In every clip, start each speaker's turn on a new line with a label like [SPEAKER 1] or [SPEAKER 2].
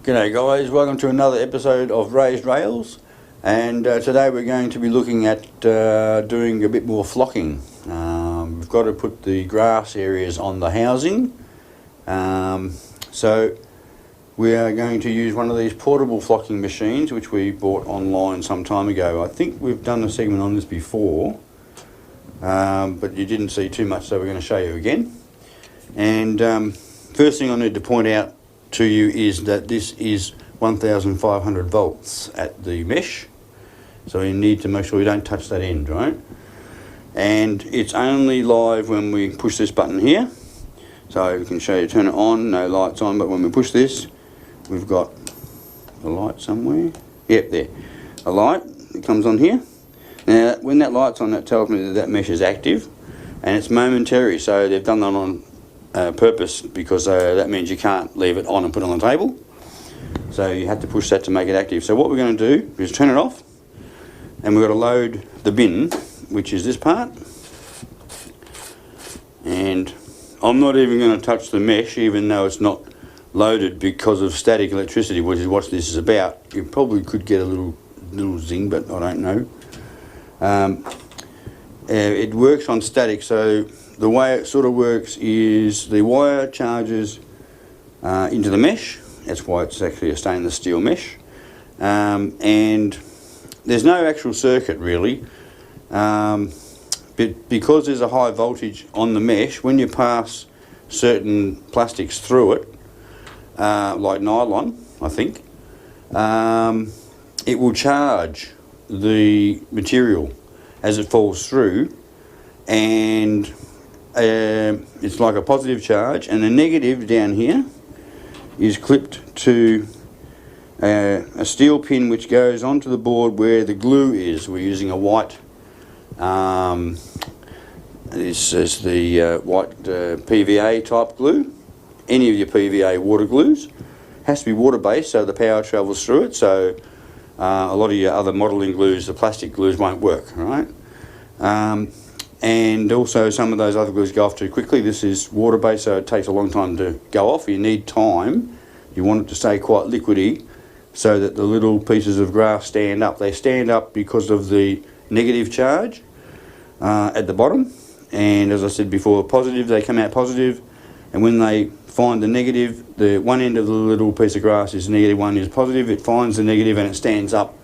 [SPEAKER 1] G'day guys, welcome to another episode of Raised Rails, and today we're going to be looking at doing a bit more flocking. We've got to put the grass areas on the housing, so we are going to use one of these portable flocking machines which we bought online some time ago. I think we've done a segment on this before, but you didn't see too much, so we're going to show you again. And first thing I need to point out to you is that this is 1500 volts at the mesh, so you need to make sure you don't touch that end, right? And it's only live when we push this button here. So we can show you, turn it on, no lights on, but when we push this, we've got a light somewhere. Yep, there, a light that comes on here. Now when that light's on, that tells me that that mesh is active, and it's momentary, so they've done that on purpose, because that means you can't leave it on and put it on the table, so you have to push that to make it active. So what we're going to do is turn it off, and we've got to load the bin, which is this part, and I'm not even going to touch the mesh even though it's not loaded because of static electricity, which is what this is about. You probably could get a little zing, but I don't know. It works on static, so the way it sort of works is the wire charges into the mesh. That's why it's actually a stainless steel mesh, and there's no actual circuit really, but because there's a high voltage on the mesh, when you pass certain plastics through it, like nylon I think, it will charge the material as it falls through, and it's like a positive charge, and the negative down here is clipped to a steel pin which goes onto the board where the glue is. We're using a white, this is the white PVA type glue. Any of your PVA water glues has to be water based so the power travels through it, so a lot of your other modelling glues, the plastic glues, won't work, right? And also some of those other glues go off too quickly. This is water based, so it takes a long time to go off. You need time. You want it to stay quite liquidy so that the little pieces of grass stand up. They stand up because of the negative charge at the bottom, and as I said before, positive, they come out positive, and when they find the negative, the one end of the little piece of grass is negative, one is positive, it finds the negative and it stands up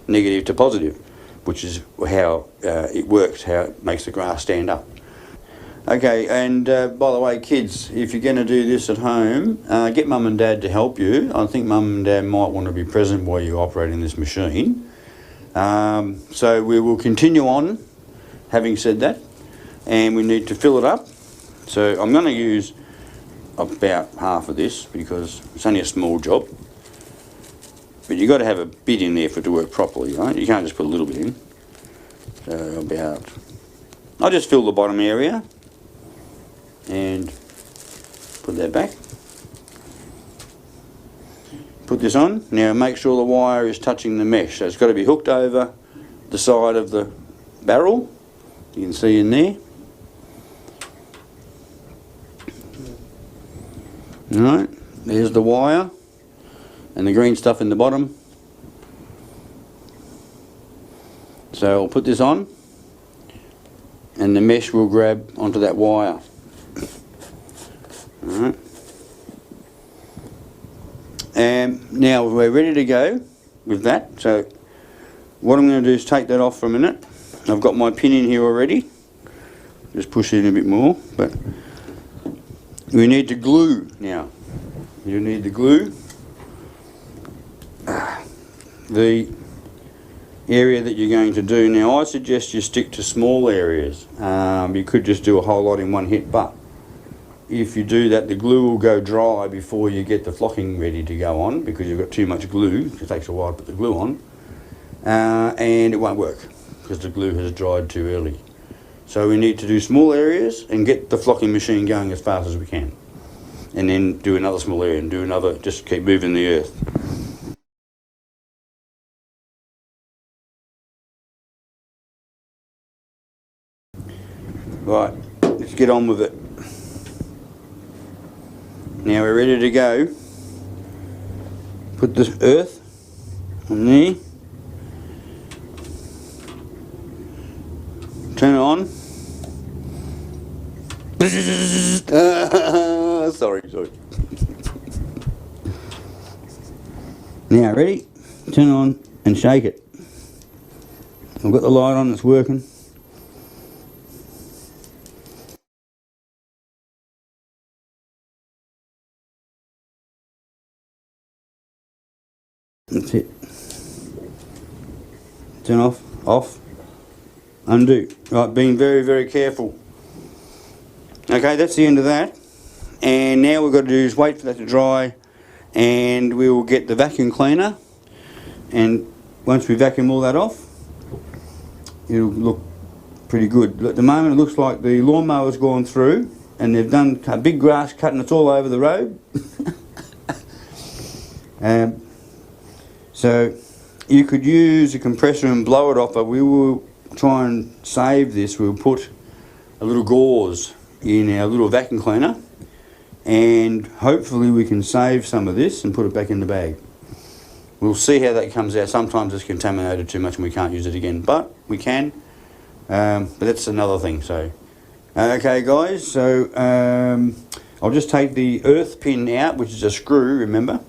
[SPEAKER 1] negative to positive, which is how it works, how it makes the grass stand up. Okay, and by the way, kids, if you're going to do this at home, get mum and dad to help you. I think mum and dad might want to be present while you're operating this machine. So we will continue on, having said that, and we need to fill it up. So I'm going to use about half of this because it's only a small job. But you've got to have a bit in there for it to work properly, right? You can't just put a little bit in. So about, I'll just fill the bottom area and put that back. Put this on. Now make sure the wire is touching the mesh. So it's got to be hooked over the side of the barrel. You can see in there. Alright, there's the wire and the green stuff in the bottom. So I'll put this on and the mesh will grab onto that wire. Alright. And now we're ready to go with that. So what I'm going to do is take that off for a minute. I've got my pin in here already. Just push it in a bit more, but we need the glue now. You need the glue. The area that you're going to do now, I suggest you stick to small areas. You could just do a whole lot in one hit, but if you do that, the glue will go dry before you get the flocking ready to go on, because you've got too much glue. It takes a while to put the glue on, and it won't work because the glue has dried too early. So we need to do small areas and get the flocking machine going as fast as we can, and then do another small area and do another, just keep moving the earth. Right, let's get on with it. Now we're ready to go. put the earth on there, turn it on. Sorry. Now ready? Turn it on and shake it. I've got the light on, it's working. That's it. Turn off, undo. Right, being very, very careful. Okay, that's the end of that. And now we've got to do is wait for that to dry, and we will get the vacuum cleaner. And once we vacuum all that off, it'll look pretty good. At the moment it looks like the lawnmower's gone through and they've done a big grass cut and it's all over the road. So you could use a compressor and blow it off, but we will try and save this. We'll put a little gauze in our little vacuum cleaner and hopefully we can save some of this and put it back in the bag. We'll see how that comes out. Sometimes it's contaminated too much and we can't use it again, but we can. But that's another thing. So, okay guys, so I'll just take the earth pin out, which is a screw, remember,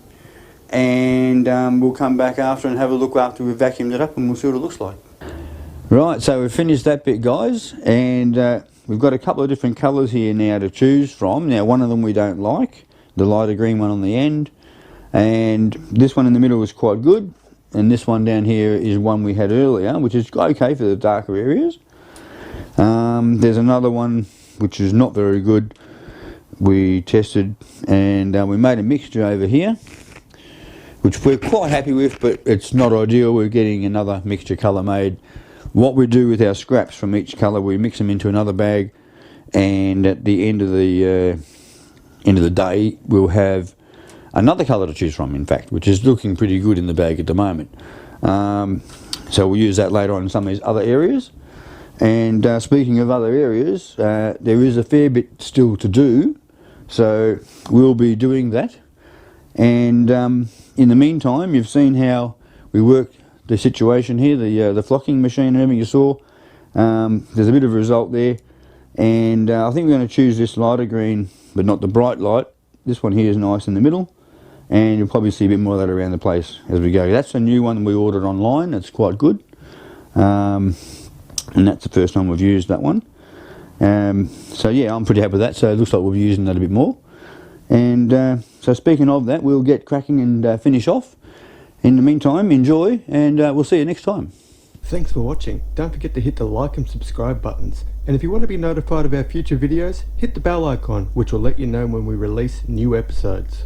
[SPEAKER 1] and we'll come back after and have a look after we've vacuumed it up and we'll see what it looks like. Right, so we've finished that bit, guys, and we've got a couple of different colours here now to choose from. Now, one of them we don't like, the lighter green one on the end, and this one in the middle is quite good, and this one down here is one we had earlier, which is okay for the darker areas. There's another one which is not very good we tested, and we made a mixture over here which we're quite happy with, but it's not ideal. We're getting another mixture colour made. What we do with our scraps from each colour, we mix them into another bag, and at the end of the day we'll have another colour to choose from, in fact, which is looking pretty good in the bag at the moment. So we'll use that later on in some of these other areas. And speaking of other areas, there is a fair bit still to do, so we'll be doing that. And in the meantime, you've seen how we work the situation here, the flocking machine and everything you saw. There's a bit of a result there, and I think we're going to choose this lighter green, but not the bright light. This one here is nice in the middle, and you'll probably see a bit more of that around the place as we go. That's a new one we ordered online. It's quite good, and that's the first time we've used that one. So yeah, I'm pretty happy with that. So it looks like we'll be using that a bit more. And so speaking of that, we'll get cracking and finish off. In the meantime, enjoy, and we'll see you next time.
[SPEAKER 2] Thanks for watching. Don't forget to hit the like and subscribe buttons. And if you want to be notified of our future videos, hit the bell icon, which will let you know when we release new episodes.